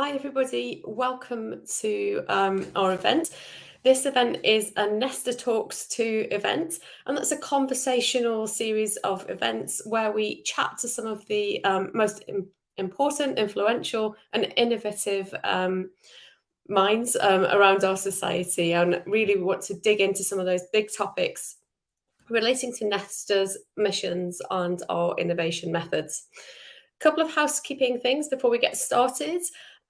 Hi everybody, welcome to our event. This event is a Nesta Talks 2 event, and that's a conversational series of events where we chat to some of the most important, influential and innovative minds around our society, and really we want to dig into some of those big topics relating to Nesta's missions and our innovation methods. A couple of housekeeping things before we get started.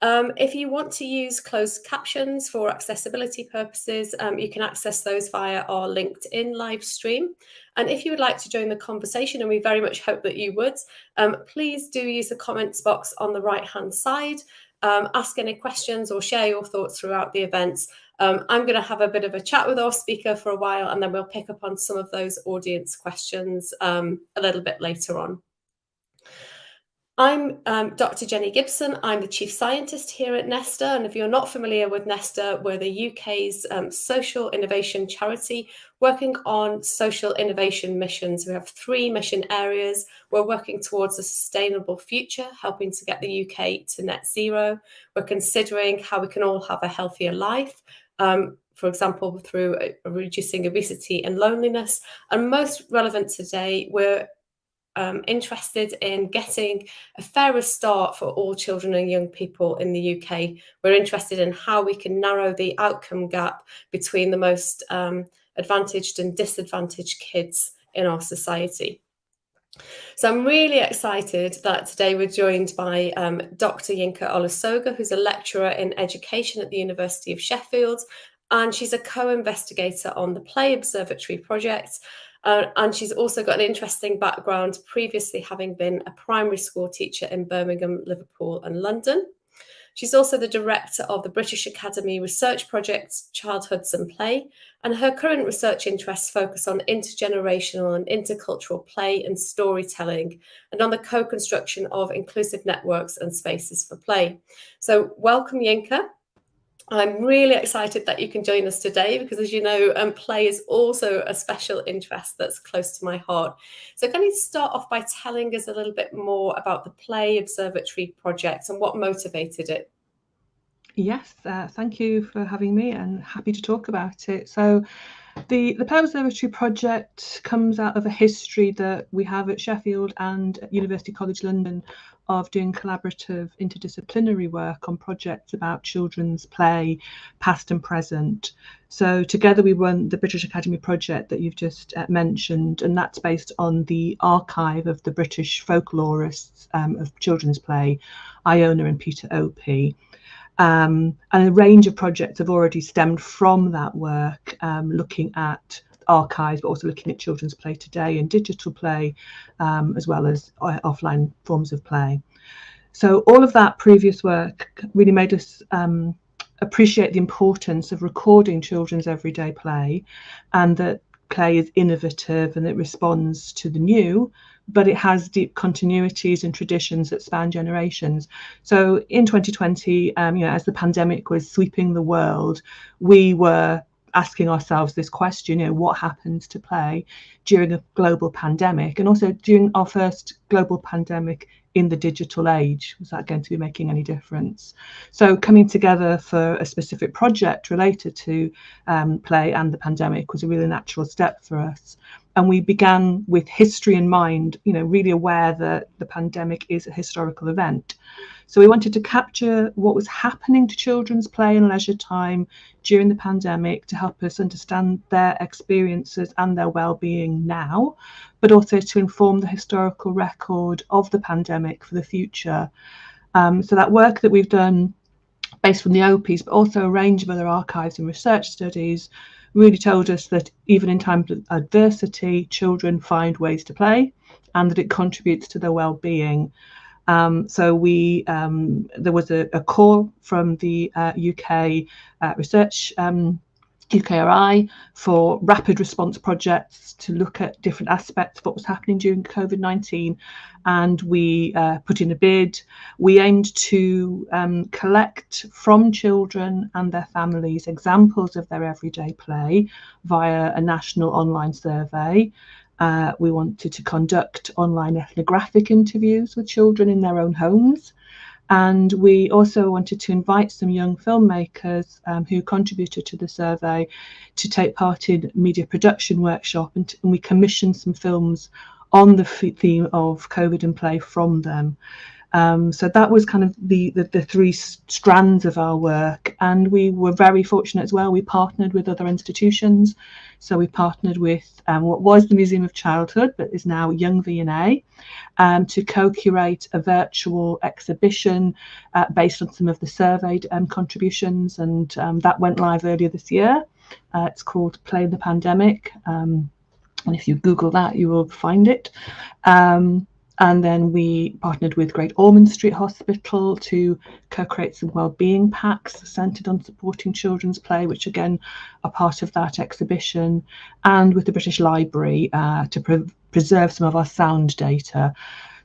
If you want to use closed captions for accessibility purposes, you can access those via our LinkedIn live stream. And if you would like to join the conversation, and we very much hope that you would, please do use the comments box on the right-hand side. Ask any questions or share your thoughts throughout the events. I'm going to have a bit of a chat with our speaker for a while, and then we'll pick up on some of those audience questions a little bit later on. I'm Dr. Jenny Gibson. I'm the Chief Scientist here at Nesta, and if you're not familiar with Nesta, we're the UK's social innovation charity working on social innovation missions. We have 3 mission areas. We're working towards a sustainable future, helping to get the UK to net zero. We're considering how we can all have a healthier life, for example, through reducing obesity and loneliness. And most relevant today, we're interested in getting a fairer start for all children and young people in the UK. We're interested in how we can narrow the outcome gap between the most advantaged and disadvantaged kids in our society. So I'm really excited that today we're joined by Dr Yinka Olusoga, who's a lecturer in education at the University of Sheffield, and she's a co-investigator on the Play Observatory project. And she's also got an interesting background, previously having been a primary school teacher in Birmingham, Liverpool and London. She's also the director of the British Academy research project Childhoods and Play, and her current research interests focus on intergenerational and intercultural play and storytelling, and on the co-construction of inclusive networks and spaces for play. So welcome, Yinka. I'm really excited that you can join us today because, as you know, play is also a special interest that's close to my heart. So can you start off by telling us a little bit more about the Play Observatory project and what motivated it? Yes, thank you for having me, and happy to talk about it. So the Play Observatory project comes out of a history that we have at Sheffield and at University College London of doing collaborative interdisciplinary work on projects about children's play, past and present. So together we run the British Academy project that you've just mentioned, and that's based on the archive of the British folklorists of children's play, Iona and Peter Opie. And a range of projects have already stemmed from that work, looking at archives, but also looking at children's play today and digital play, as well as offline forms of play. So all of that previous work really made us appreciate the importance of recording children's everyday play, and that play is innovative and it responds to the new, but it has deep continuities and traditions that span generations. So in 2020, as the pandemic was sweeping the world, we were asking ourselves this question, what happens to play during a global pandemic, and also during our first global pandemic in the digital age? Was that going to be making any difference? So coming together for a specific project related to play and the pandemic was a really natural step for us. And we began with history in mind, really aware that the pandemic is a historical event. So we wanted to capture what was happening to children's play and leisure time during the pandemic to help us understand their experiences and their well-being now, but also to inform the historical record of the pandemic for the future. So that work that we've done based from the OPs, but also a range of other archives and research studies, really told us that even in times of adversity, children find ways to play and that it contributes to their well-being. So there was a call from the UK research UKRI for rapid response projects to look at different aspects of what was happening during COVID-19, and we put in a bid. We aimed to collect from children and their families examples of their everyday play via a national online survey. We wanted to conduct online ethnographic interviews with children in their own homes. And we also wanted to invite some young filmmakers who contributed to the survey to take part in a media production workshop, and we commissioned some films on the theme of COVID and play from them. So that was kind of the three strands of our work, and we were very fortunate as well. We partnered with other institutions. So we partnered with what was the Museum of Childhood, but is now Young V&A, to co-curate a virtual exhibition based on some of the surveyed contributions, and that went live earlier this year. It's called Play in the Pandemic, and if you Google that, you will find it. And then we partnered with Great Ormond Street Hospital to co-create some wellbeing packs centred on supporting children's play, which again are part of that exhibition, and with the British Library to preserve some of our sound data.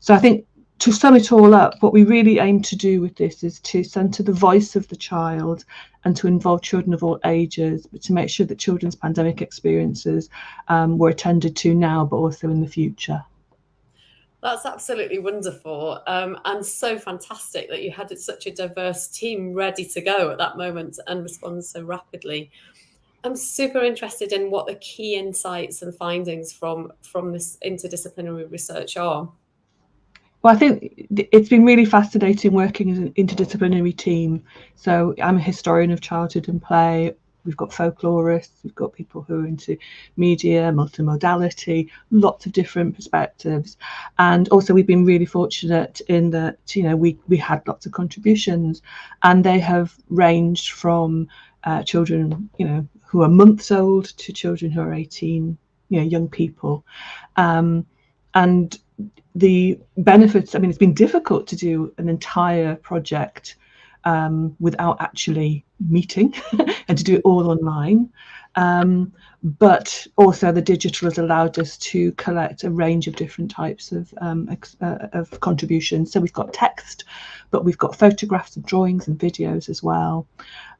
So I think, to sum it all up, what we really aim to do with this is to centre the voice of the child and to involve children of all ages, but to make sure that children's pandemic experiences were attended to now, but also in the future. That's absolutely wonderful, and so fantastic that you had such a diverse team ready to go at that moment and respond so rapidly. I'm super interested in what the key insights and findings from this interdisciplinary research are. Well, I think it's been really fascinating working as an interdisciplinary team. So I'm a historian of childhood and play. We've got folklorists, we've got people who are into media, multimodality, lots of different perspectives. And also we've been really fortunate in that, you know, we had lots of contributions, and they have ranged from children, you know, who are months old to children who are 18, you know, young people. And the benefits, I mean, it's been difficult to do an entire project without actually meeting and to do it all online. But also the digital has allowed us to collect a range of different types of contributions. So we've got text, but we've got photographs and drawings and videos as well.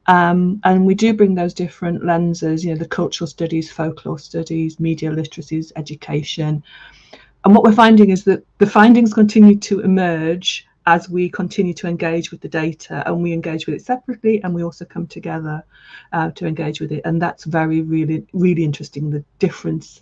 And we do bring those different lenses, you know, the cultural studies, folklore studies, media literacies, education. And what we're finding is that the findings continue to emerge as we continue to engage with the data, and we engage with it separately, and we also come together to engage with it. And that's really interesting, the difference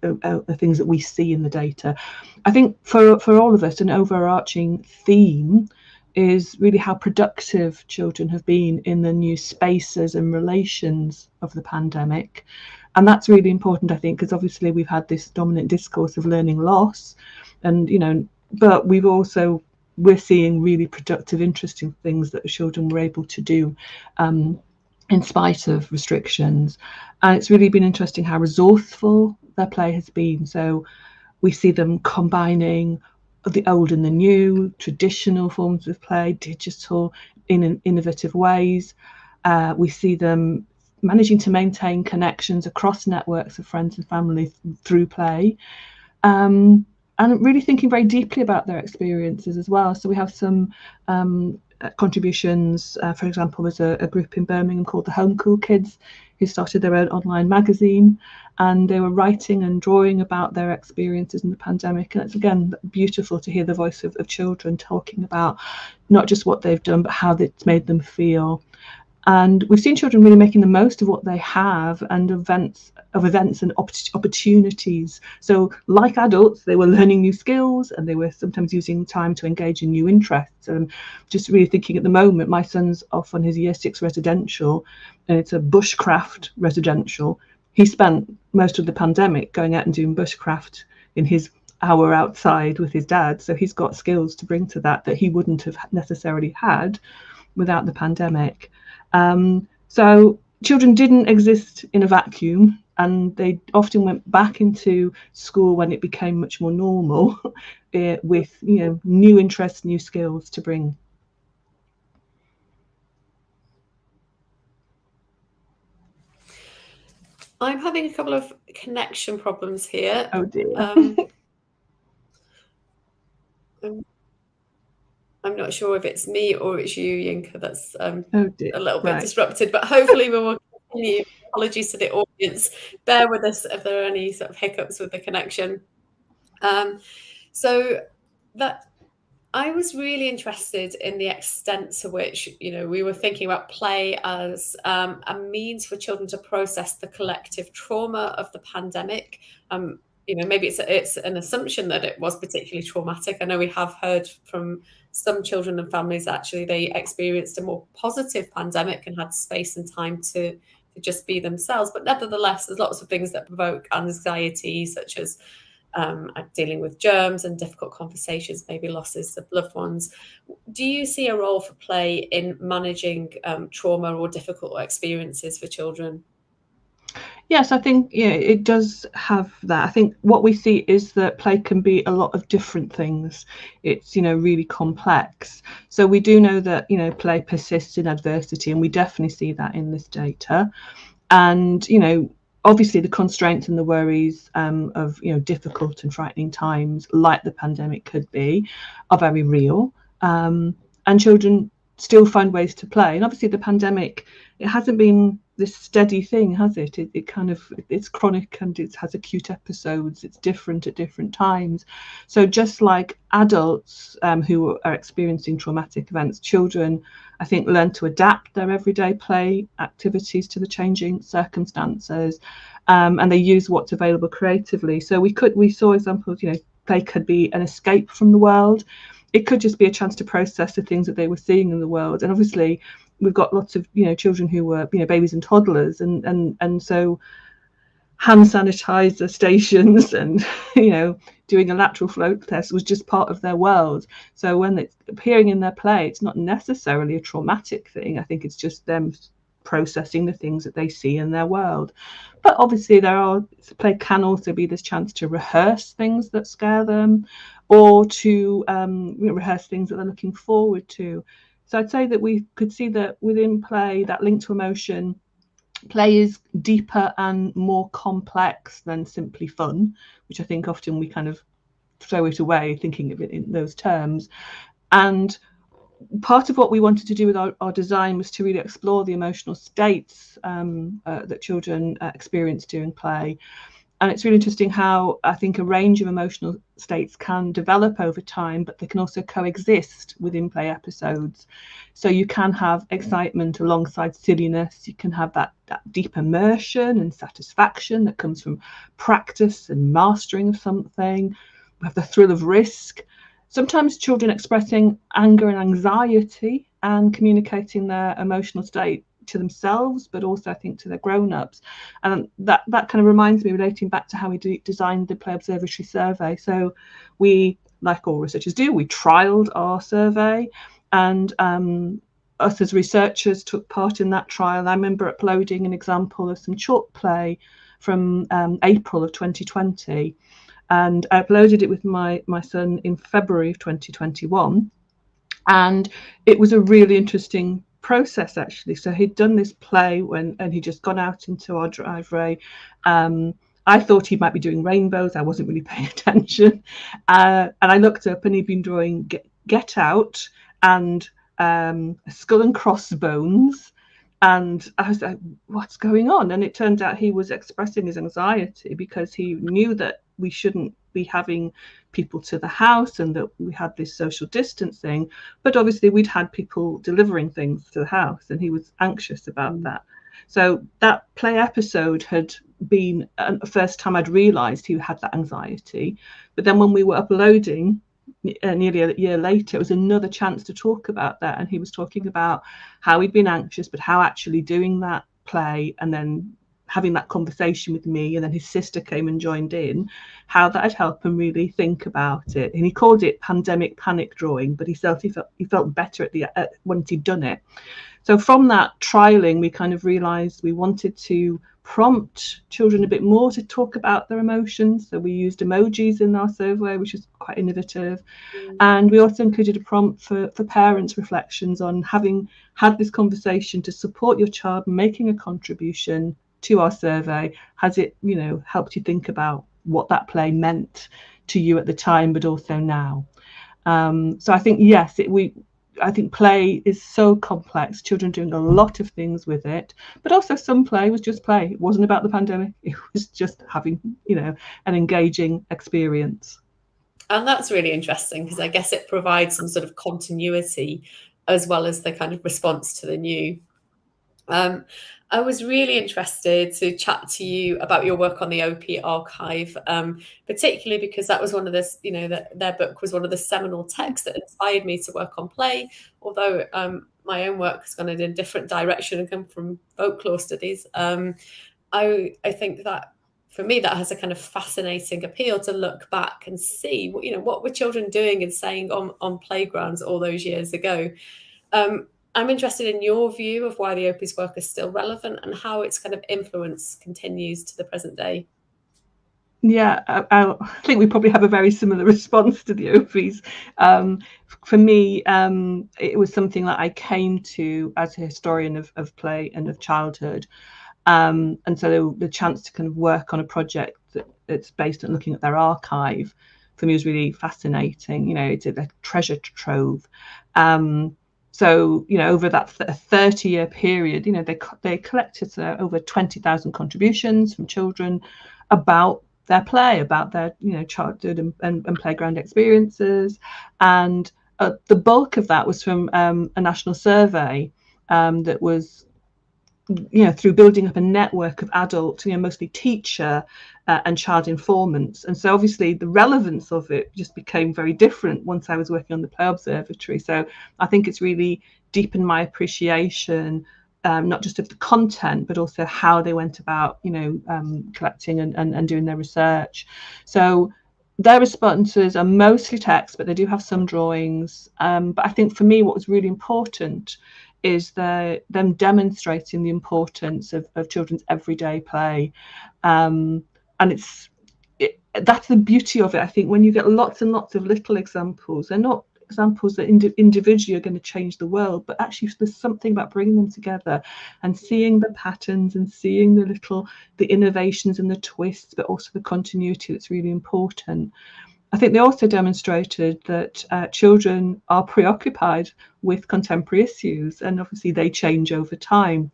the things that we see in the data. I think for all of us, an overarching theme is really how productive children have been in the new spaces and relations of the pandemic. And that's really important, I think, because obviously we've had this dominant discourse of learning loss, and, you know, but we're seeing really productive, interesting things that the children were able to do in spite of restrictions. And it's really been interesting how resourceful their play has been. So we see them combining the old and the new, traditional forms of play, digital, in innovative ways. We see them managing to maintain connections across networks of friends and family through play, and really thinking very deeply about their experiences as well. So we have some contributions. For example, there's a group in Birmingham called the Home Cool Kids who started their own online magazine, and they were writing and drawing about their experiences in the pandemic. And it's, again, beautiful to hear the voice of children talking about not just what they've done, but how it's made them feel. And we've seen children really making the most of what they have, and events and opportunities. So like adults, they were learning new skills, and they were sometimes using time to engage in new interests. And just really thinking at the moment, my son's off on his year 6 residential, and it's a bushcraft residential. He spent most of the pandemic going out and doing bushcraft in his hour outside with his dad. So he's got skills to bring to that he wouldn't have necessarily had without the pandemic. So children didn't exist in a vacuum, and they often went back into school when it became much more normal with, you know, new interests, new skills to bring. I'm having a couple of connection problems here. Oh dear. I'm not sure if it's me or it's you, Yinka, that's oh dear. a little bit disrupted, but hopefully we will continue. Apologies to the audience. Bear with us if there are any sort of hiccups with the connection. So that I was really interested in the extent to which, we were thinking about play as a means for children to process the collective trauma of the pandemic. Maybe it's an assumption that it was particularly traumatic. I know we have heard from some children and families that actually they experienced a more positive pandemic and had space and time to just be themselves. But nevertheless, there's lots of things that provoke anxiety, such as dealing with germs and difficult conversations, maybe losses of loved ones. Do you see a role for play in managing trauma or difficult experiences for children? Yes, I think it does have that. I think what we see is that play can be a lot of different things. It's really complex. So we do know that play persists in adversity, and we definitely see that in this data. And obviously the constraints and the worries of difficult and frightening times, like the pandemic could be, are very real. And children still find ways to play. And obviously the pandemic, it hasn't been this steady thing, has it? It's chronic, and it has acute episodes. It's different at different times. So just like adults who are experiencing traumatic events, children, I think, learn to adapt their everyday play activities to the changing circumstances, and they use what's available creatively. So we saw examples. Play could be an escape from the world. It could just be a chance to process the things that they were seeing in the world. And obviously, we've got lots of children who were babies and toddlers, and so hand sanitizer stations and doing a lateral flow test was just part of their world. So when it's appearing in their play, it's not necessarily a traumatic thing. I think it's just them processing the things that they see in their world. But obviously play can also be this chance to rehearse things that scare them, or to rehearse things that they're looking forward to. So I'd say that we could see that within play, that link to emotion, play is deeper and more complex than simply fun, which I think often we kind of throw it away thinking of it in those terms. And part of what we wanted to do with our design was to really explore the emotional states that children experience during play. And it's really interesting how I think a range of emotional states can develop over time, but they can also coexist within play episodes. So you can have excitement alongside silliness. You can have that deep immersion and satisfaction that comes from practice and mastering of something. We have the thrill of risk. Sometimes children expressing anger and anxiety and communicating their emotional state to themselves, but also I think to their grown-ups. And that kind of reminds me, relating back to how we designed the Play Observatory survey. So we, like all researchers do, we trialed our survey, and us as researchers took part in that trial. I remember uploading an example of some chalk play from April of 2020, and I uploaded it with my son in February of 2021, and it was a really interesting process, actually. So he'd done this play and he'd just gone out into our driveway. I thought he might be doing rainbows. I wasn't really paying attention, and I looked up and he'd been drawing Get Out and Skull and Crossbones. And I was like, what's going on? And it turned out he was expressing his anxiety because he knew that we shouldn't be having people to the house and that we had this social distancing. But obviously we'd had people delivering things to the house, and he was anxious about that. So that play episode had been the first time I'd realised he had that anxiety. But then when we were uploading nearly a year later, it was another chance to talk about that. And he was talking about how he'd been anxious, but how actually doing that play and then having that conversation with me, and then his sister came and joined in, how that had helped him really think about it. And he called it pandemic panic drawing, but he felt better once he'd done it. So from that trialing, we kind of realised we wanted to prompt children a bit more to talk about their emotions. So we used emojis in our survey, which is quite innovative. And we also included a prompt for parents' reflections on having had this conversation to support your child making a contribution to our survey. Has it, helped you think about what that play meant to you at the time, but also now? So I think, yes, I think play is so complex, children doing a lot of things with it, but also some play was just play. It wasn't about the pandemic. It was just having, an engaging experience. And that's really interesting, because I guess it provides some sort of continuity as well as the kind of response to the new. I was really interested to chat to you about your work on the OP archive, particularly because that was one of the, their book was one of the seminal texts that inspired me to work on play, although my own work has gone in a different direction and come from folklore studies. I think that for me that has a kind of fascinating appeal to look back and see what were children doing and saying on playgrounds all those years ago. I'm interested in your view of why the Opie's work is still relevant and how its kind of influence continues to the present day. Yeah, I think we probably have a very similar response to the Opie's. For me, it was something that I came to as a historian of play and of childhood. And so the chance to kind of work on a project that's based on looking at their archive for me was really fascinating. It's a treasure trove. So, over that 30-year period, they collected over 20,000 contributions from children about their play, about their, childhood and playground experiences. And the bulk of that was from a national survey that was, through building up a network of adult, mostly teacher and child informants. And so obviously the relevance of it just became very different once I was working on the Play Observatory. So I think it's really deepened my appreciation, not just of the content, but also how they went about, collecting and doing their research. So their responses are mostly text, but they do have some drawings. But I think for me, what was really important is them demonstrating the importance of children's everyday play. And that's the beauty of it. I think when you get lots and lots of little examples, they're not examples that individually are going to change the world, but actually there's something about bringing them together and seeing the patterns and seeing the innovations and the twists, but also the continuity that's really important. I think they also demonstrated that children are preoccupied with contemporary issues, and obviously they change over time.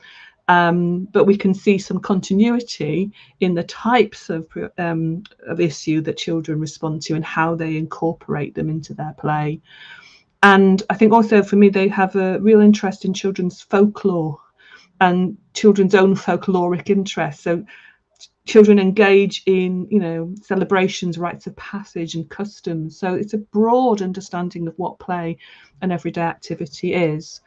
But we can see some continuity in the types of issue that children respond to and how they incorporate them into their play. And I think also for me, they have a real interest in children's folklore and children's own folkloric interests. So children engage in, celebrations, rites of passage and customs. So it's a broad understanding of what play and everyday activity is.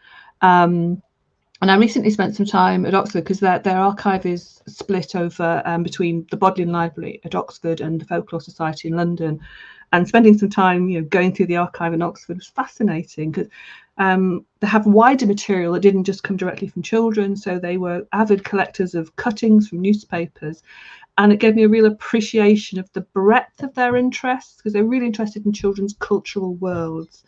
And I recently spent some time at Oxford because their archive is split over between the Bodleian Library at Oxford and the Folklore Society in London. And spending some time, going through the archive in Oxford was fascinating because they have wider material that didn't just come directly from children. So they were avid collectors of cuttings from newspapers. And it gave me a real appreciation of the breadth of their interests, because they're really interested in children's cultural worlds.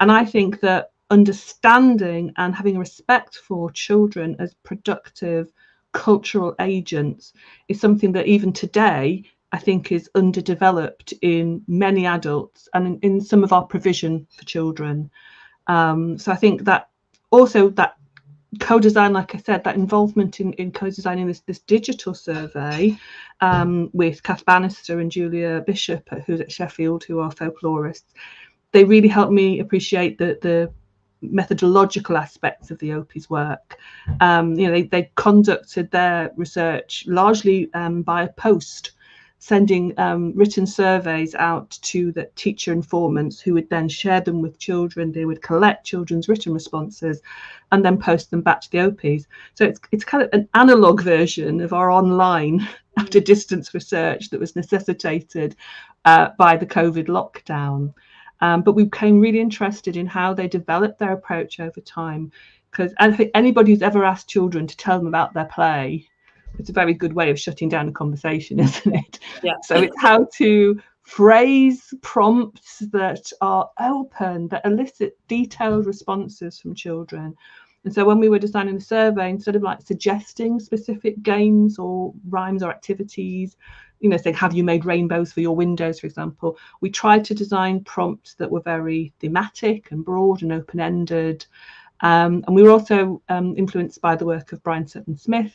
And I think that understanding and having respect for children as productive cultural agents is something that even today I think is underdeveloped in many adults and in some of our provision for children. So I think that also that co-design, like I said, that involvement in co-designing this digital survey with Kath Bannister and Julia Bishop, who's at Sheffield, who are folklorists, they really helped me appreciate the methodological aspects of the Opie's work. They conducted their research largely by post, sending written surveys out to the teacher informants who would then share them with children. They would collect children's written responses and then post them back to the Opie's. So it's kind of an analog version of our online after distance research that was necessitated by the COVID lockdown. But we became really interested in how they developed their approach over time, because I think anybody who's ever asked children to tell them about their play, it's a very good way of shutting down a conversation, isn't it? Yeah. So it's how to phrase prompts that are open, that elicit detailed responses from children. And so when we were designing the survey, instead of like suggesting specific games or rhymes or activities, saying, have you made rainbows for your windows, for example, we tried to design prompts that were very thematic and broad and open-ended. And we were also influenced by the work of Brian Sutton Smith,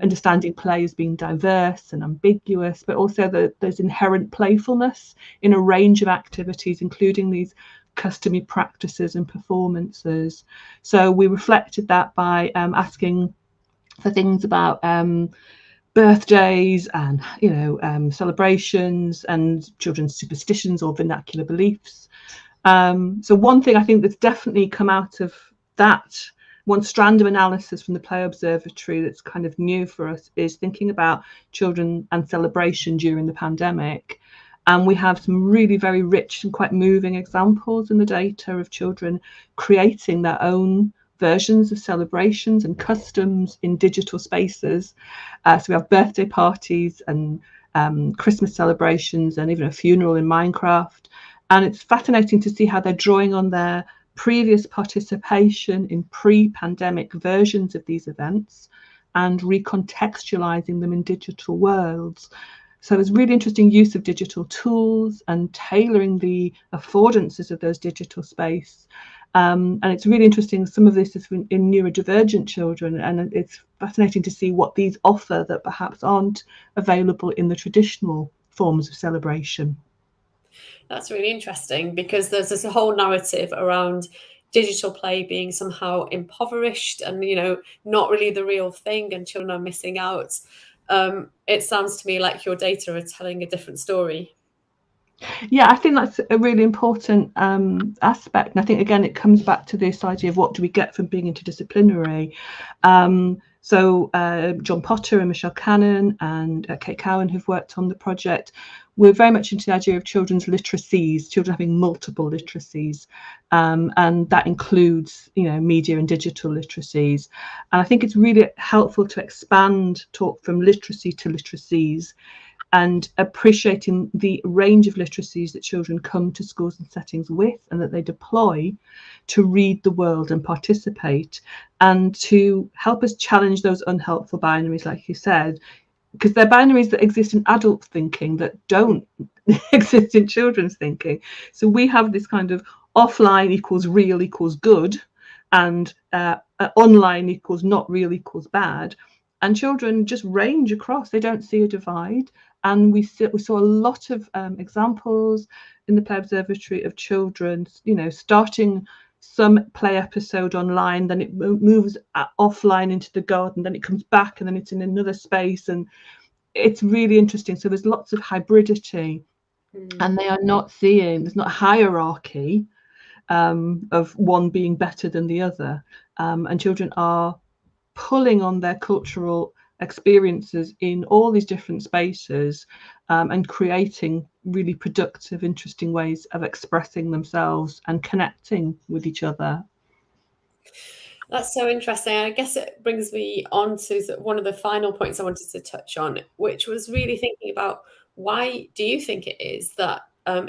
understanding play as being diverse and ambiguous, but also that there's inherent playfulness in a range of activities, including these customary practices and performances. So we reflected that by asking for things about birthdays and celebrations and children's superstitions or vernacular beliefs. So one thing I think that's definitely come out of that, one strand of analysis from the Play Observatory that's kind of new for us, is thinking about children and celebration during the pandemic. And we have some really very rich and quite moving examples in the data of children creating their own versions of celebrations and customs in digital spaces. So we have birthday parties and Christmas celebrations and even a funeral in Minecraft. And it's fascinating to see how they're drawing on their previous participation in pre-pandemic versions of these events and recontextualizing them in digital worlds. So there's really interesting use of digital tools and tailoring the affordances of those digital space. And it's really interesting, some of this is in neurodivergent children, and it's fascinating to see what these offer that perhaps aren't available in the traditional forms of celebration. That's really interesting, because there's this whole narrative around digital play being somehow impoverished and, not really the real thing, and children are missing out. It sounds to me like your data are telling a different story. Yeah, I think that's a really important aspect. And I think, again, it comes back to this idea of what do we get from being interdisciplinary. So John Potter and Michelle Cannon and Kate Cowan, who've worked on the project, we're very much into the idea of children's literacies, children having multiple literacies, and that includes, media and digital literacies. And I think it's really helpful to expand talk from literacy to literacies, and appreciating the range of literacies that children come to schools and settings with, and that they deploy to read the world and participate, and to help us challenge those unhelpful binaries, like you said, because they're binaries that exist in adult thinking that don't exist in children's thinking. So we have this kind of offline equals real equals good, and online equals not real equals bad. And children just range across, they don't see a divide. And we saw a lot of examples in the Play Observatory of children, starting some play episode online, then it moves offline into the garden, then it comes back, and then it's in another space. And it's really interesting. So there's lots of hybridity, and they are not seeing, there's not hierarchy of one being better than the other. And children are pulling on their cultural experiences in all these different spaces, and creating really productive, interesting ways of expressing themselves and connecting with each other. That's so interesting. I guess it brings me on to one of the final points I wanted to touch on, which was really thinking about, why do you think it is that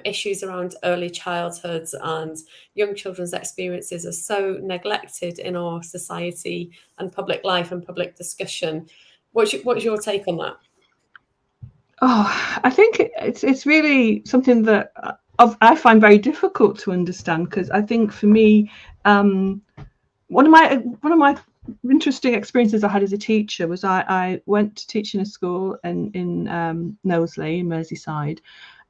issues around early childhood and young children's experiences are so neglected in our society and public life and public discussion? What's your take on that? Oh, I think it's really something that I find very difficult to understand, because I think for me, one of my interesting experiences I had as a teacher was I went to teach in a school in Knowsley, in Merseyside,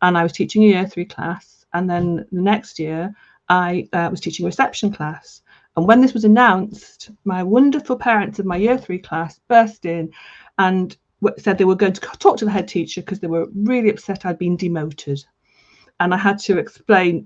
and I was teaching a year 3 class, and then the next year I was teaching a reception class. And when this was announced, my wonderful parents of my year 3 class burst in and said they were going to talk to the head teacher because they were really upset I'd been demoted. And I had to explain,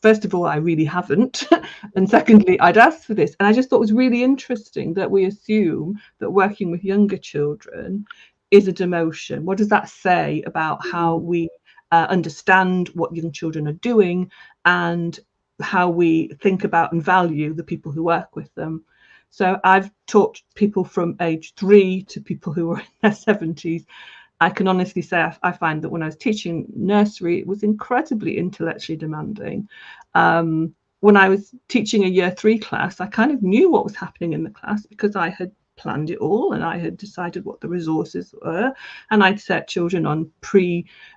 first of all, I really haven't. And secondly, I'd asked for this. And I just thought it was really interesting that we assume that working with younger children is a demotion. What does that say about how we understand what young children are doing, and how we think about and value the people who work with them? So I've taught people from age 3 to people who are in their 70s. I can honestly say I find that when I was teaching nursery, it was incredibly intellectually demanding. When I was teaching a year 3 class, I kind of knew what was happening in the class because I had planned it all, and I had decided what the resources were, and I'd set children on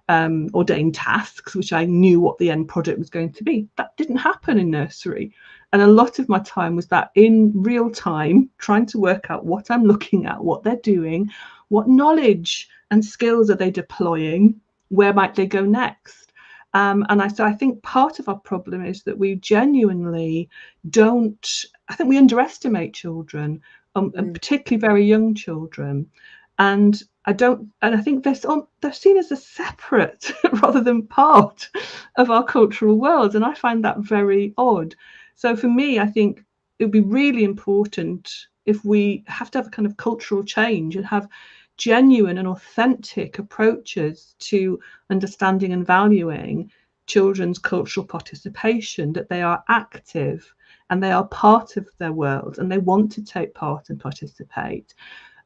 ordained tasks, which I knew what the end project was going to be. That didn't happen in nursery. And a lot of my time was that in real time, trying to work out what I'm looking at, what they're doing, what knowledge and skills are they deploying, where might they go next. So I think part of our problem is that we genuinely don't, I think we underestimate children, and particularly very young children. And I think they're seen as a separate rather than part of our cultural world. And I find that very odd. So for me, I think it would be really important if we have to have a kind of cultural change and have genuine and authentic approaches to understanding and valuing children's cultural participation, that they are active and they are part of their world and they want to take part and participate.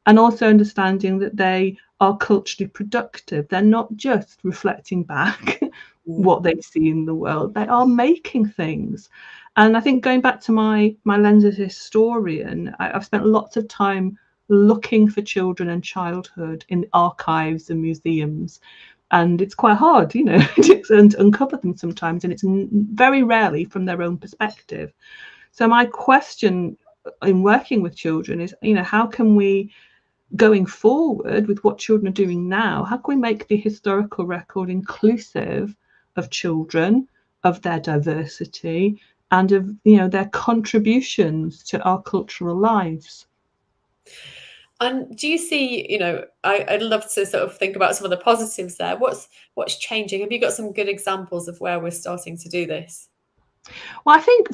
And also understanding that they are culturally productive. They're not just reflecting back what they see in the world, they are making things. And I think going back to my lens as a historian, I've spent lots of time looking for children and childhood in archives and museums. And it's quite hard, to uncover them sometimes, and it's very rarely from their own perspective. So my question in working with children is, how can we, going forward with what children are doing now, how can we make the historical record inclusive of children, of their diversity, and of their contributions to our cultural lives? And do you see, I'd love to sort of think about some of the positives there. What's changing? Have you got some good examples of where we're starting to do this? Well, I think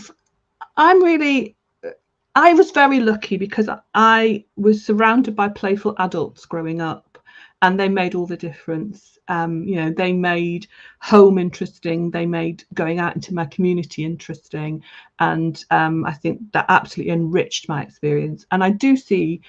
I was very lucky because I was surrounded by playful adults growing up, and they made all the difference. They made home interesting, they made going out into my community interesting, and I think that absolutely enriched my experience. And I do see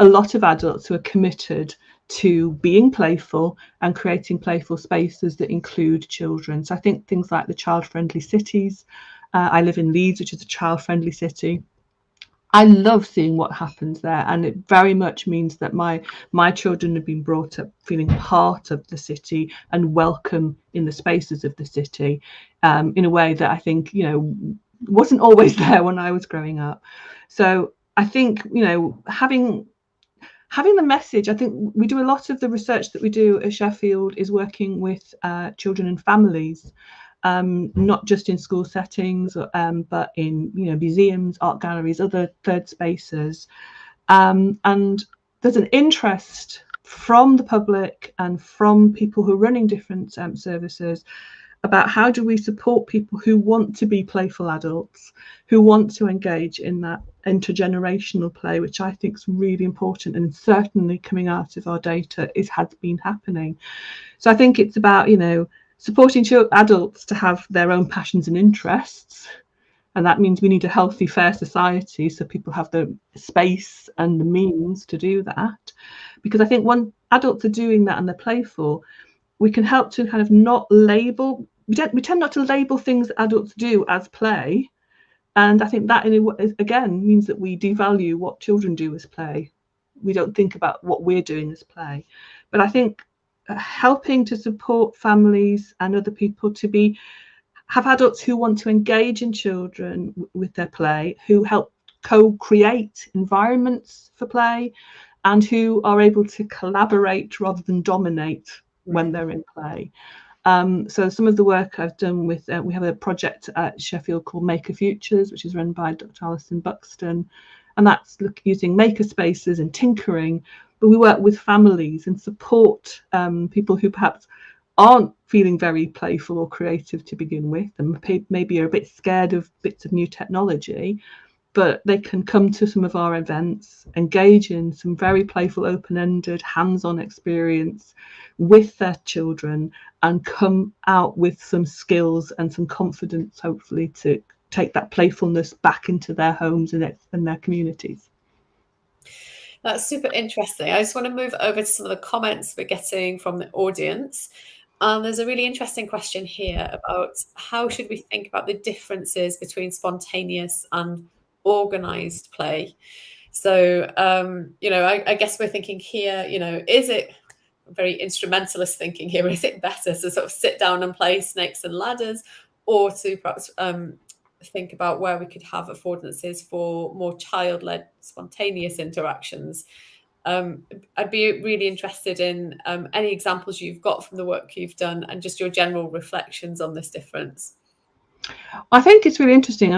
a lot of adults who are committed to being playful and creating playful spaces that include children. So I think things like the child-friendly cities. I live in Leeds, which is a child-friendly city. I love seeing what happens there, and it very much means that my children have been brought up feeling part of the city and welcome in the spaces of the city, in a way that I think wasn't always there when I was growing up. So I think having the message. I think we do a lot of the research that we do at Sheffield is working with children and families. Not just in school settings, but in museums, art galleries, other third spaces, and there's an interest from the public and from people who are running different services about how do we support people who want to be playful adults, who want to engage in that intergenerational play, which I think is really important, and certainly coming out of our data has been happening. So I think it's about supporting adults to have their own passions and interests. And that means we need a healthy, fair society so people have the space and the means to do that. Because I think when adults are doing that and they're playful, we can help to kind of not label, we tend not to label things that adults do as play. And I think that, again, means that we devalue what children do as play. We don't think about what we're doing as play. But I think helping to support families and other people to have adults who want to engage in children with their play, who help co-create environments for play, and who are able to collaborate rather than dominate when they're in play. So some of the work I've done with, we have a project at Sheffield called Maker Futures, which is run by Dr Alison Buxton, and that's using maker spaces and tinkering. But we work with families and support people who perhaps aren't feeling very playful or creative to begin with, and maybe are a bit scared of bits of new technology, but they can come to some of our events, engage in some very playful, open-ended, hands-on experience with their children, and come out with some skills and some confidence, hopefully, to take that playfulness back into their homes and their communities. That's super interesting. I just want to move over to some of the comments we're getting from the audience. There's a really interesting question here about how should we think about the differences between spontaneous and organized play. So, I guess we're thinking here, is it very instrumentalist thinking here? Is it better to sort of sit down and play snakes and ladders, or to perhaps think about where we could have affordances for more child-led spontaneous interactions. I'd be really interested in any examples you've got from the work you've done and just your general reflections on this difference. I think it's really interesting.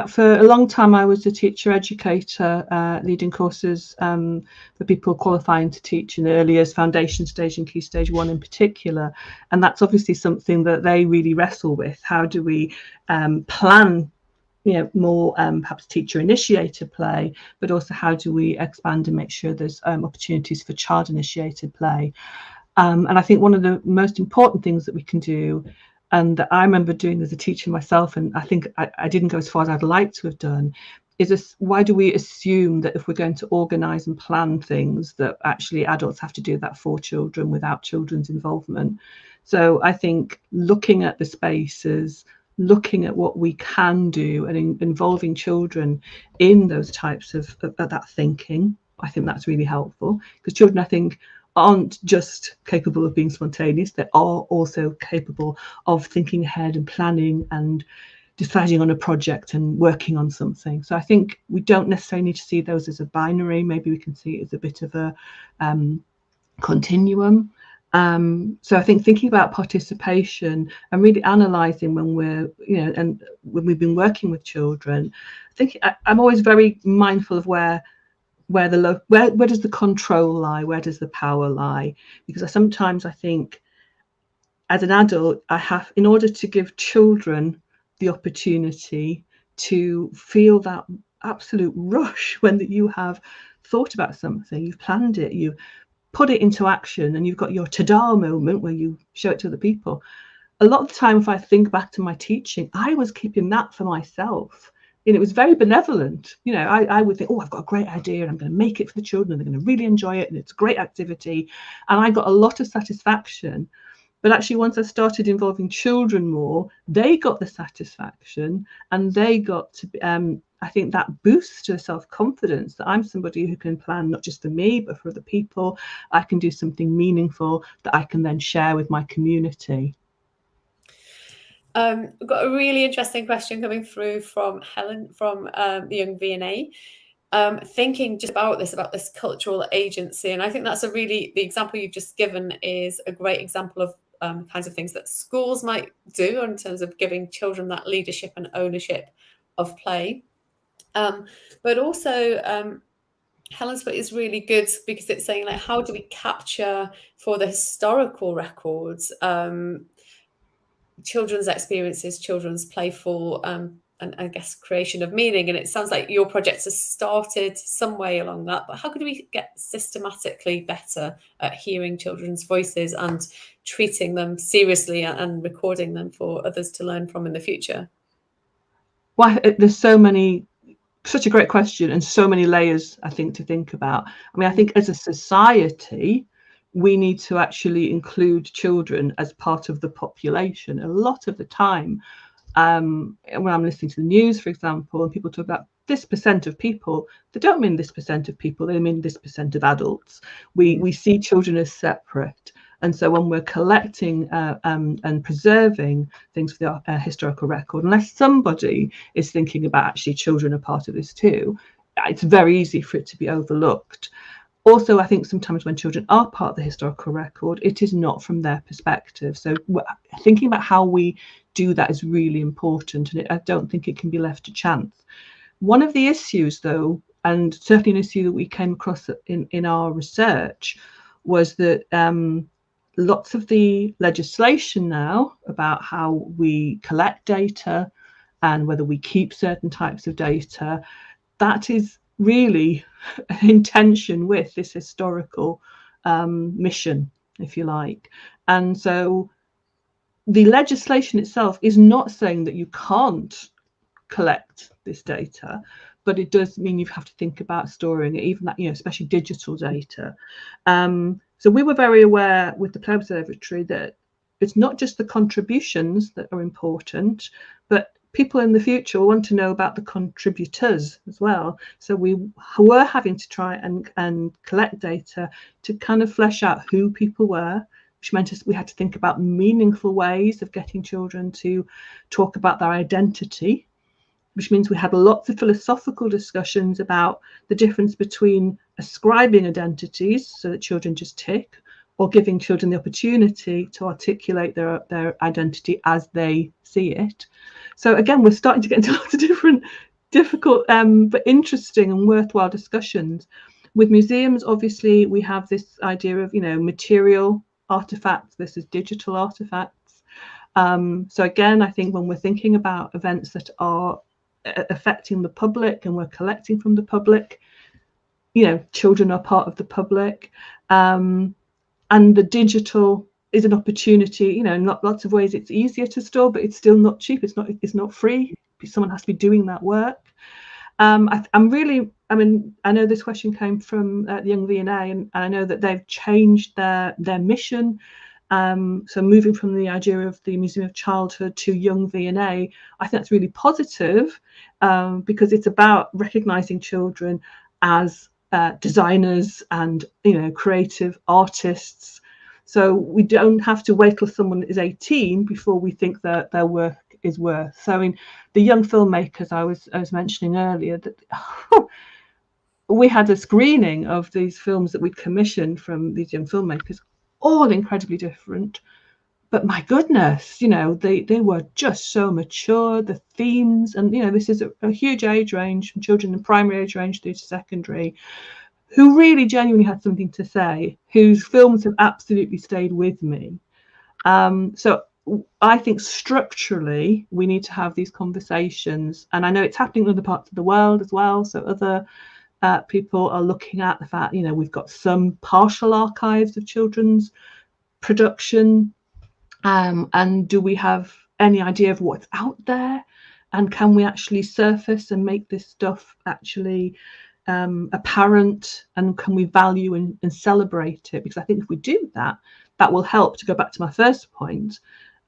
For a long time, I was a teacher educator, leading courses for people qualifying to teach in the early years, foundation stage and key stage 1 in particular. And that's obviously something that they really wrestle with. How do we plan, more perhaps teacher initiated play, but also how do we expand and make sure there's opportunities for child initiated play. And I think one of the most important things that we can do, and that I remember doing as a teacher myself, and I think I didn't go as far as I'd like to have done, is this: why do we assume that if we're going to organise and plan things, that actually adults have to do that for children without children's involvement? So I think looking at the spaces, looking at what we can do, and involving children in those types of that thinking, I think that's really helpful, because children, I think, aren't just capable of being spontaneous, they are also capable of thinking ahead and planning and deciding on a project and working on something. So I think we don't necessarily need to see those as a binary. Maybe we can see it as a bit of a continuum. So I think thinking about participation and really analysing when we're, and when we've been working with children, I think I'm always very mindful of where does the control lie, where does the power lie? Because I think as an adult, in order to give children the opportunity to feel that absolute rush when you have thought about something, you've planned it, you've put it into action, and you've got your ta-da moment where you show it to other people. A lot of the time, if I think back to my teaching, I was keeping that for myself. And it was very benevolent. I would think, oh, I've got a great idea and I'm going to make it for the children and they're going to really enjoy it and it's a great activity. And I got a lot of satisfaction. But actually, once I started involving children more, they got the satisfaction and they got to, I think, that boost to self-confidence that I'm somebody who can plan not just for me, but for other people. I can do something meaningful that I can then share with my community. We've got a really interesting question coming through from Helen from the Young V&A, thinking just about this cultural agency. And I think that's the example you've just given is a great example of kinds of things that schools might do in terms of giving children that leadership and ownership of play. But also, Helen's put is really good because it's saying, like, how do we capture for the historical records children's experiences, children's playful and I guess creation of meaning. And it sounds like your project has started some way along that, but how could we get systematically better at hearing children's voices and treating them seriously and recording them for others to learn from in the future? Well, there's such a great question and so many layers, I think, to think about. I mean, I think as a society, we need to actually include children as part of the population. A lot of the time, when I'm listening to the news, for example, and people talk about this percent of people, they don't mean this percent of people, they mean this percent of adults. We see children as separate. And so when we're collecting and preserving things for the historical record, unless somebody is thinking about actually children are part of this too, it's very easy for it to be overlooked. Also, I think sometimes when children are part of the historical record, it is not from their perspective. So thinking about how we do that is really important, and I don't think it can be left to chance. One of the issues, though, and certainly an issue that we came across in our research, was that lots of the legislation now about how we collect data and whether we keep certain types of data, that is really in tension with this historical mission, if you like. And so the legislation itself is not saying that you can't collect this data, but it does mean you have to think about storing it, even that, especially digital data. So we were very aware with the Play Observatory that it's not just the contributions that are important, but people in the future want to know about the contributors as well. So we were having to try and collect data to kind of flesh out who people were, which meant we had to think about meaningful ways of getting children to talk about their identity. which means we had lots of philosophical discussions about the difference between ascribing identities so that children just tick, or giving children the opportunity to articulate their identity as they see it. So again, we're starting to get into lots of different difficult but interesting and worthwhile discussions. With museums, obviously, we have this idea of, material artifacts versus digital artifacts. So again, I think when we're thinking about events that are affecting the public and we're collecting from the public, children are part of the public. And the digital is an opportunity, in lots of ways it's easier to store, but it's still not cheap. It's not free. Someone has to be doing that work. I know this question came from the Young V&A, and I know that they've changed their mission. So moving from the idea of the Museum of Childhood to Young V&A, I think that's really positive, because it's about recognising children as designers and creative artists. So we don't have to wait till someone is 18 before we think that their work is worth. So in the young filmmakers I was mentioning earlier, that we had a screening of these films that we'd commissioned from these young filmmakers, all incredibly different. But my goodness, they were just so mature, the themes, and this is a huge age range, from children in primary age range through to secondary, who really genuinely had something to say, whose films have absolutely stayed with me. So I think structurally we need to have these conversations, and I know it's happening in other parts of the world as well. So other people are looking at the fact, we've got some partial archives of children's production, and do we have any idea of what's out there, and can we actually surface and make this stuff actually apparent, and can we value and celebrate it? Because I think if we do that, that will help, to go back to my first point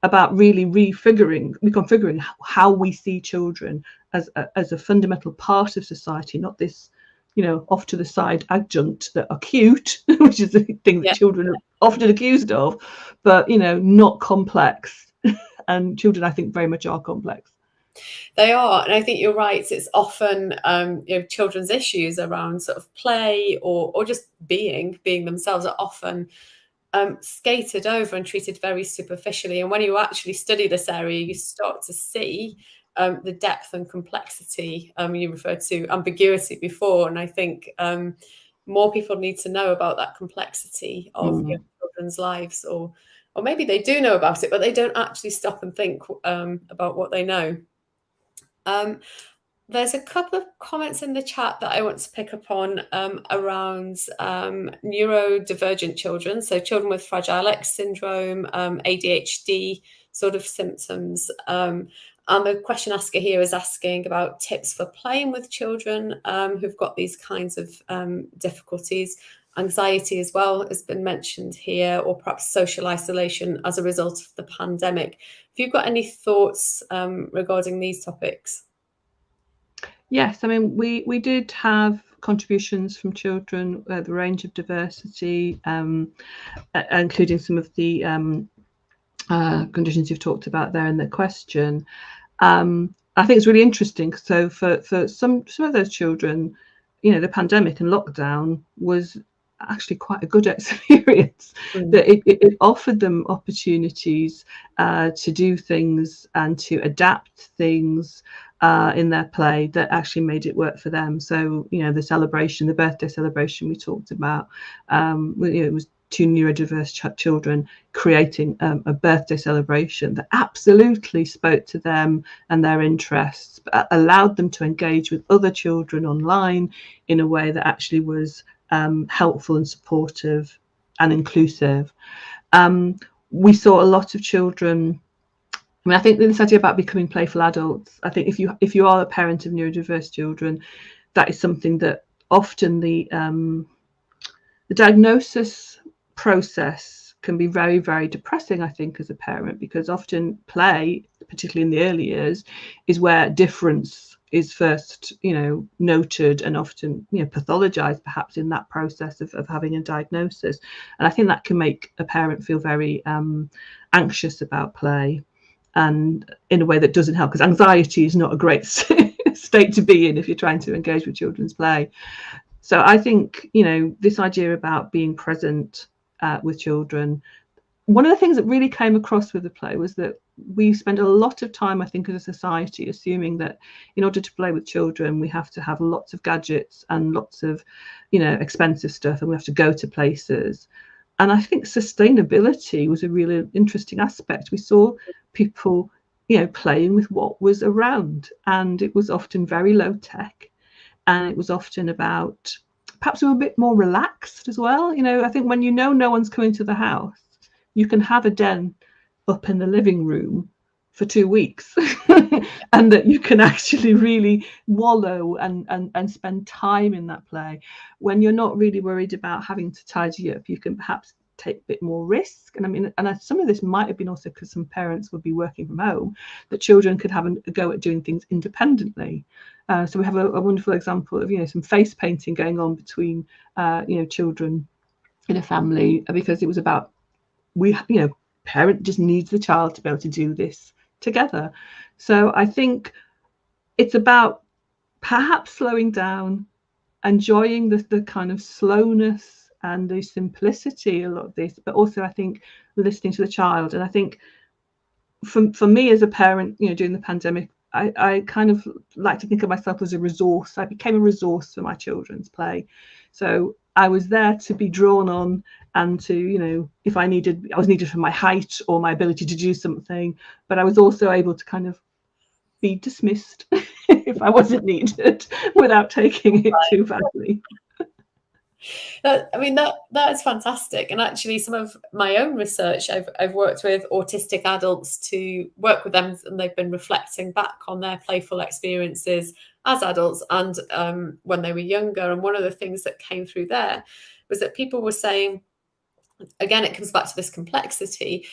about really reconfiguring how we see children as a fundamental part of society, not this off to the side adjunct that are cute, which is the thing that children are often accused of, but not complex. And children, I think, very much are complex. They are, and I think you're right. It's often children's issues around sort of play or just being themselves are often skated over and treated very superficially. And when you actually study this area, you start to see the depth and complexity. You referred to ambiguity before, and I think more people need to know about that complexity of children's lives, or maybe they do know about it, but they don't actually stop and think about what they know. There's a couple of comments in the chat that I want to pick up on around neurodivergent children, so children with Fragile X syndrome, ADHD sort of symptoms. And the question asker here is asking about tips for playing with children who've got these kinds of difficulties. Anxiety as well has been mentioned here, or perhaps social isolation as a result of the pandemic. Have you got any thoughts regarding these topics? Yes, I mean, we did have contributions from children with a range of diversity, including some of the conditions you've talked about there in the question. I think it's really interesting. So for some of those children, the pandemic and lockdown was actually quite a good experience. That it offered them opportunities to do things and to adapt things in their play that actually made it work for them. So the birthday celebration we talked about, it was two neurodiverse children creating a birthday celebration that absolutely spoke to them and their interests, but allowed them to engage with other children online in a way that actually was helpful and supportive and inclusive. We saw a lot of children. I mean, I think this idea about becoming playful adults, I think if you are a parent of neurodiverse children, that is something that often the diagnosis process can be very, very depressing, I think, as a parent, because often play, particularly in the early years, is where difference is first, noted and often, pathologized perhaps in that process of having a diagnosis. And I think that can make a parent feel very anxious about play, and in a way that doesn't help, because anxiety is not a great state to be in if you're trying to engage with children's play. So I think, you know, this idea about being present with children, one of the things that really came across with the play was that we spend a lot of time, I think, as a society, assuming that in order to play with children, we have to have lots of gadgets and lots of, you know, expensive stuff, and we have to go to places. And I think sustainability was a really interesting aspect. We saw people, you know, playing with what was around, and it was often very low tech, and it was often about perhaps we were a bit more relaxed as well. You know, I think when you know no one's coming to the house, you can have a den up in the living room for 2 weeks and that you can actually really wallow and spend time in that play. When you're not really worried about having to tidy up, you can perhaps take a bit more risk. And I mean, and some of this might have been also because some parents would be working from home, that children could have a go at doing things independently. So we have a wonderful example of, you know, some face painting going on between, you know, children in a family, because it was about, you know, parent just needs the child to be able to do this together. So I think it's about perhaps slowing down, enjoying the kind of slowness and the simplicity a lot of this, but also I think listening to the child. And I think for me as a parent, you know, during the pandemic, I kind of like to think of myself as a resource. I became a resource for my children's play. So I was there to be drawn on, and to, you know, if I was needed for my height or my ability to do something, but I was also able to kind of be dismissed if I wasn't needed without taking it too badly. I mean, that is fantastic. And actually, some of my own research, I've worked with autistic adults to work with them, and they've been reflecting back on their playful experiences as adults and when they were younger. And one of the things that came through there was that people were saying, again, it comes back to this complexity,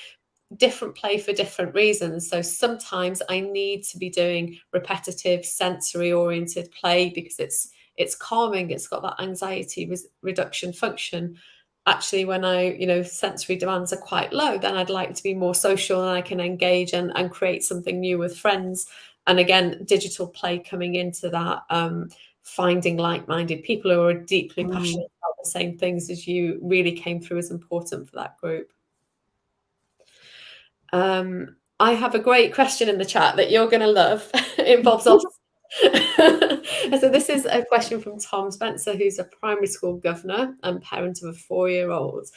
different play for different reasons. So sometimes I need to be doing repetitive, sensory oriented play because it's calming, it's got that anxiety reduction function. Actually, when sensory demands are quite low, then I'd like to be more social and I can engage and create something new with friends. And again, digital play coming into that, finding like-minded people who are deeply passionate about the same things as you really came through as important for that group. I have a great question in the chat that you're going to love. It involves us. So this is a question from Tom Spencer, who's a primary school governor and parent of a 4-year-old.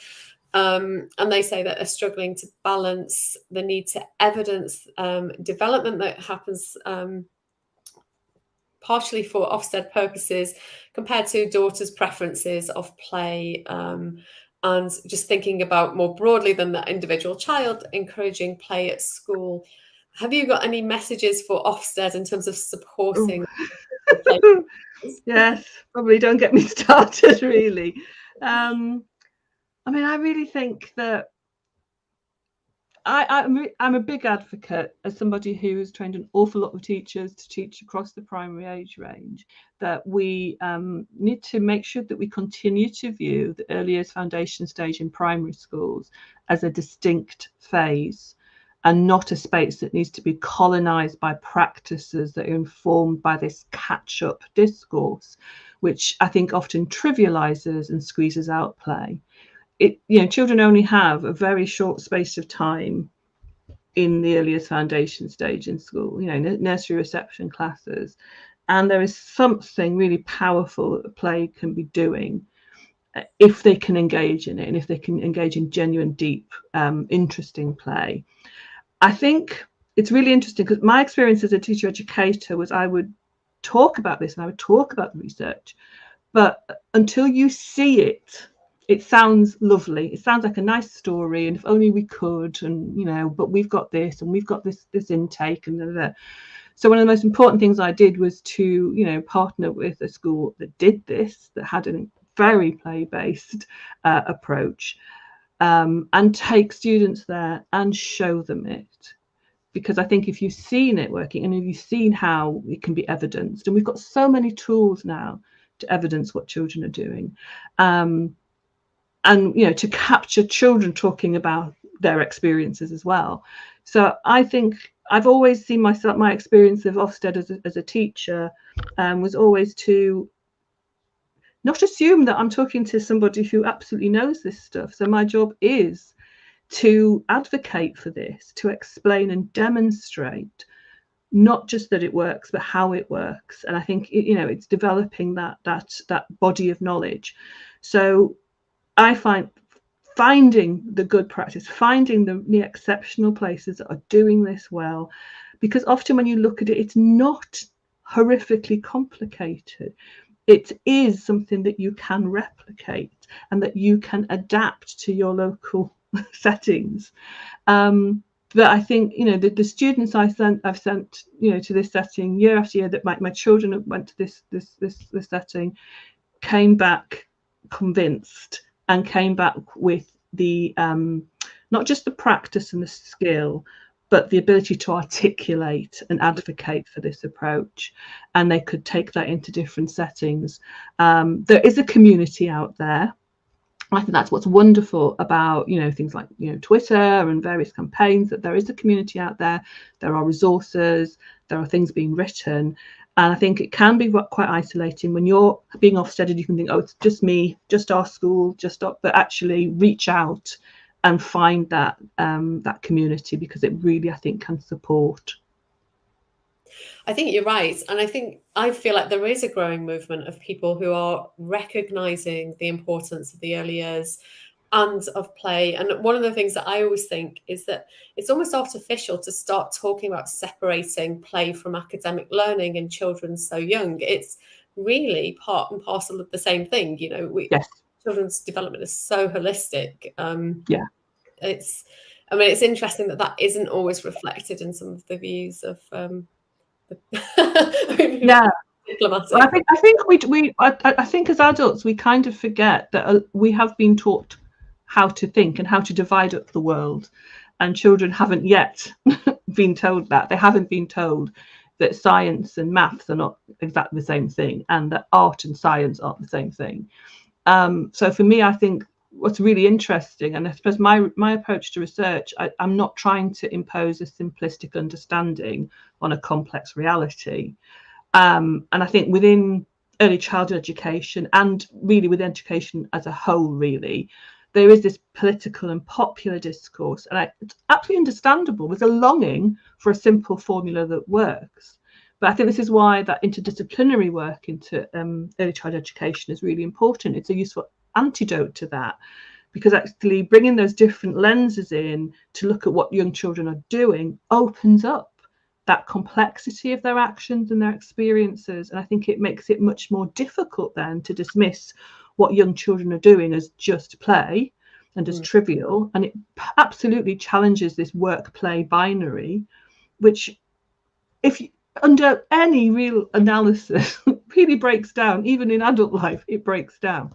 And they say that they're struggling to balance the need to evidence development that happens partially for Ofsted purposes compared to daughters' preferences of play, and just thinking about more broadly than the individual child, encouraging play at school. Have you got any messages for Ofsted in terms of supporting the play? Yes, probably don't get me started, really. I mean, I really think that I'm a big advocate, as somebody who has trained an awful lot of teachers to teach across the primary age range, that we need to make sure that we continue to view the early years foundation stage in primary schools as a distinct phase and not a space that needs to be colonised by practices that are informed by this catch-up discourse, which I think often trivialises and squeezes out play. Children only have a very short space of time in the earliest foundation stage in school, nursery reception classes, and there is something really powerful that the play can be doing if they can engage in it, and if they can engage in genuine, deep, interesting play. I think it's really interesting because my experience as a teacher educator was I would talk about this and I would talk about the research, but until you see it, it sounds lovely. It sounds like a nice story, and if only we could, and but we've got this and we've got this intake and that. So one of the most important things I did was to partner with a school that did this, that had a very play-based approach, and take students there and show them it. Because I think if you've seen it working and if you've seen how it can be evidenced, and we've got so many tools now to evidence what children are doing, and to capture children talking about their experiences as well. So I think I've always seen my experience of Ofsted as a teacher was always to not assume that I'm talking to somebody who absolutely knows this stuff. So my job is to advocate for this, to explain and demonstrate not just that it works, but how it works. And I think it's developing that body of knowledge. So I find finding the good practice, finding the exceptional places that are doing this well, because often when you look at it, it's not horrifically complicated. It is something that you can replicate and that you can adapt to your local settings. But I think the students I've sent to this setting year after year, that my children went to this setting, came back convinced and came back with the not just the practice and the skill, but the ability to articulate and advocate for this approach, and they could take that into different settings. There is a community out there. I think that's what's wonderful about things like Twitter and various campaigns, that there is a community out there. There are resources, there are things being written, and I think it can be quite isolating when you're being Ofsteded. You can think, oh, it's just me, just our school, but actually reach out and find that community, because it really, I think, can support. I think you're right. And I feel like there is a growing movement of people who are recognizing the importance of the early years and of play. And one of the things that I always think is that it's almost artificial to start talking about separating play from academic learning in children so young. It's really part and parcel of the same thing. Yes. Children's development is so holistic. Yeah. It's interesting that isn't always reflected in some of the views of yeah. diplomatic. Well, I think as adults we kind of forget that we have been taught how to think and how to divide up the world, and children haven't yet been told that. They haven't been told that science and maths are not exactly the same thing, and that art and science aren't the same thing. So for me, I think what's really interesting, and I suppose my approach to research, I'm not trying to impose a simplistic understanding on a complex reality. And I think within early childhood education, and really with education as a whole, really, there is this political and popular discourse, and it's absolutely understandable. There's a longing for a simple formula that works. But I think this is why that interdisciplinary work into early childhood education is really important. It's a useful antidote to that, because actually bringing those different lenses in to look at what young children are doing opens up that complexity of their actions and their experiences. And I think it makes it much more difficult then to dismiss what young children are doing as just play and as trivial. And it absolutely challenges this work-play binary, which, if you, under any real analysis, really breaks down. Even in adult life, it breaks down.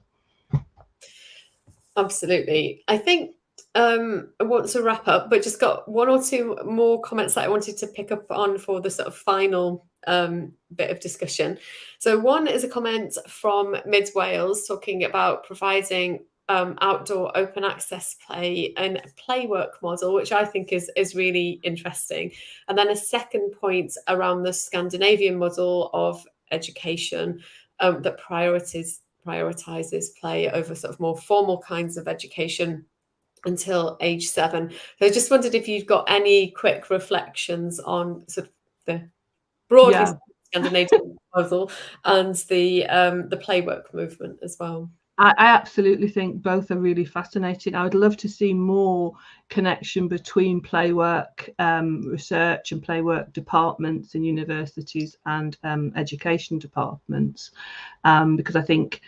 Absolutely. I think I want to wrap up, but just got one or two more comments that I wanted to pick up on for the sort of final bit of discussion. So one is a comment from Mid Wales talking about providing outdoor open access play and play work model, which I think is really interesting. And then a second point around the Scandinavian model of education that prioritizes play over sort of more formal kinds of education until age 7. So I just wondered if you've got any quick reflections on sort of the broadly Scandinavian model and the play work movement as well. I absolutely think both are really fascinating. I would love to see more connection between playwork research and playwork departments in universities and education departments, because I think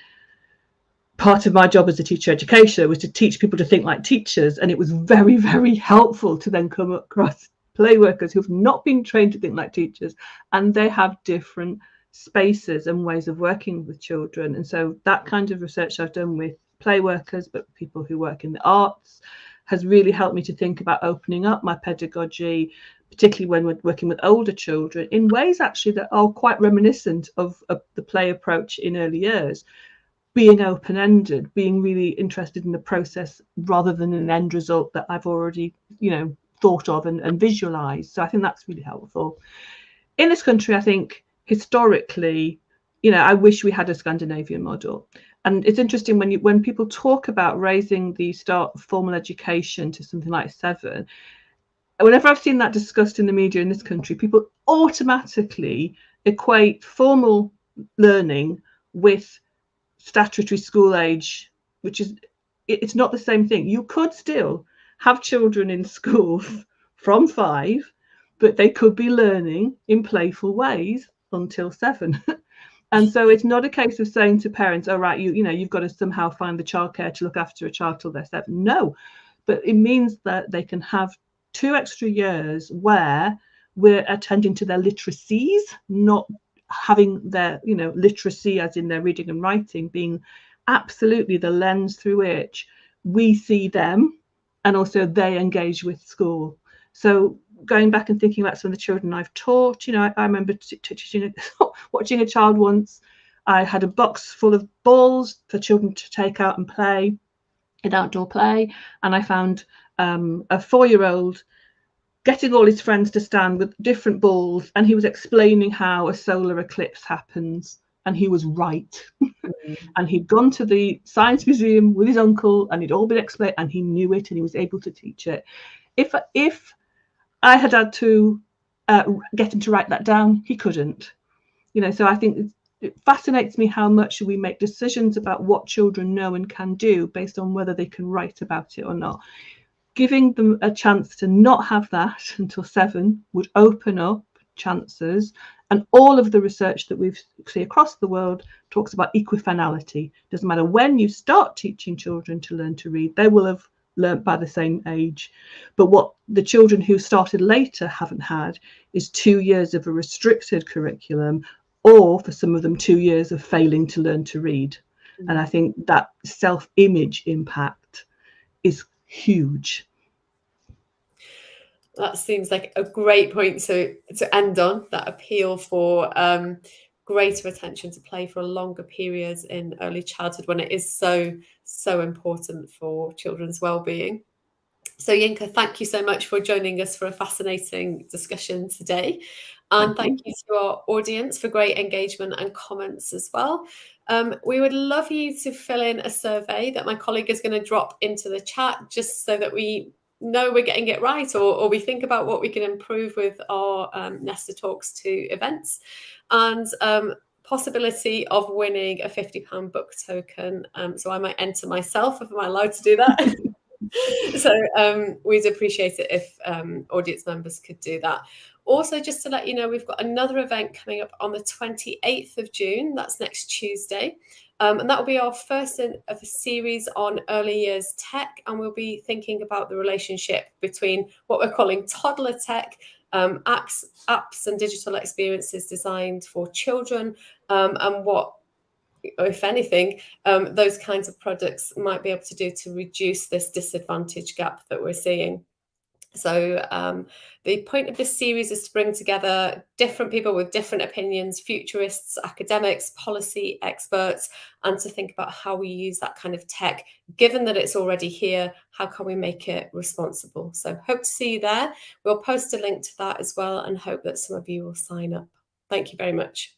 part of my job as a teacher educator was to teach people to think like teachers, and it was very, very helpful to then come across play workers who've not been trained to think like teachers, and they have different spaces and ways of working with children. And so that kind of research I've done with play workers, but people who work in the arts, has really helped me to think about opening up my pedagogy, particularly when we're working with older children, in ways actually that are quite reminiscent of the play approach in early years. Being open-ended, being really interested in the process rather than an end result that I've already, thought of and visualized. So I think that's really helpful. In this country, I think historically, I wish we had a Scandinavian model. And it's interesting when people talk about raising the start of formal education to something like 7, whenever I've seen that discussed in the media in this country, people automatically equate formal learning with statutory school age, which is, it's not the same thing. You could still have children in schools from 5, but they could be learning in playful ways until 7. And so it's not a case of saying to parents, oh, right, you've got to somehow find the childcare to look after a child till they're 7. No, but it means that they can have 2 extra years where we're attending to their literacies, not having their, literacy as in their reading and writing being absolutely the lens through which we see them and also they engage with school. So going back and thinking about some of the children I've taught, I remember watching a child once. I had a box full of balls for children to take out and play in outdoor play, and I found a 4-year-old getting all his friends to stand with different balls, and he was explaining how a solar eclipse happens, and he was right. And he'd gone to the science museum with his uncle, and it'd all been explained, and he knew it, and he was able to teach it. If I had to get him to write that down, he couldn't. So I think it fascinates me how much we make decisions about what children know and can do based on whether they can write about it or not. Giving them a chance to not have that until 7 would open up chances. And all of the research that we've seen across the world talks about equifinality. Doesn't matter when you start teaching children to learn to read, they will have learnt by the same age. But what the children who started later haven't had is 2 years of a restricted curriculum, or for some of them 2 years of failing to learn to read. And I think that self-image impact is huge. That seems like a great point to end on, that appeal for greater attention to play for longer periods in early childhood when it is so important for children's well-being. So Yinka, thank you so much for joining us for a fascinating discussion today. And thank you to our audience for great engagement and comments as well. We would love you to fill in a survey that my colleague is going to drop into the chat, just so that we know we're getting it right, or we think about what we can improve with our Nesta Talks to events. And possibility of winning a £50 book token. So I might enter myself if I'm allowed to do that. So we'd appreciate it if audience members could do that. Also, just to let you know, we've got another event coming up on the 28th of June. That's next Tuesday. And that will be our first of a series on early years tech. And we'll be thinking about the relationship between what we're calling toddler tech, apps and digital experiences designed for children, and what, if anything, those kinds of products might be able to do to reduce this disadvantage gap that we're seeing. So the point of this series is to bring together different people with different opinions, futurists, academics, policy experts, and to think about how we use that kind of tech. Given that it's already here, how can we make it responsible? So hope to see you there. We'll post a link to that as well, and hope that some of you will sign up. Thank you very much.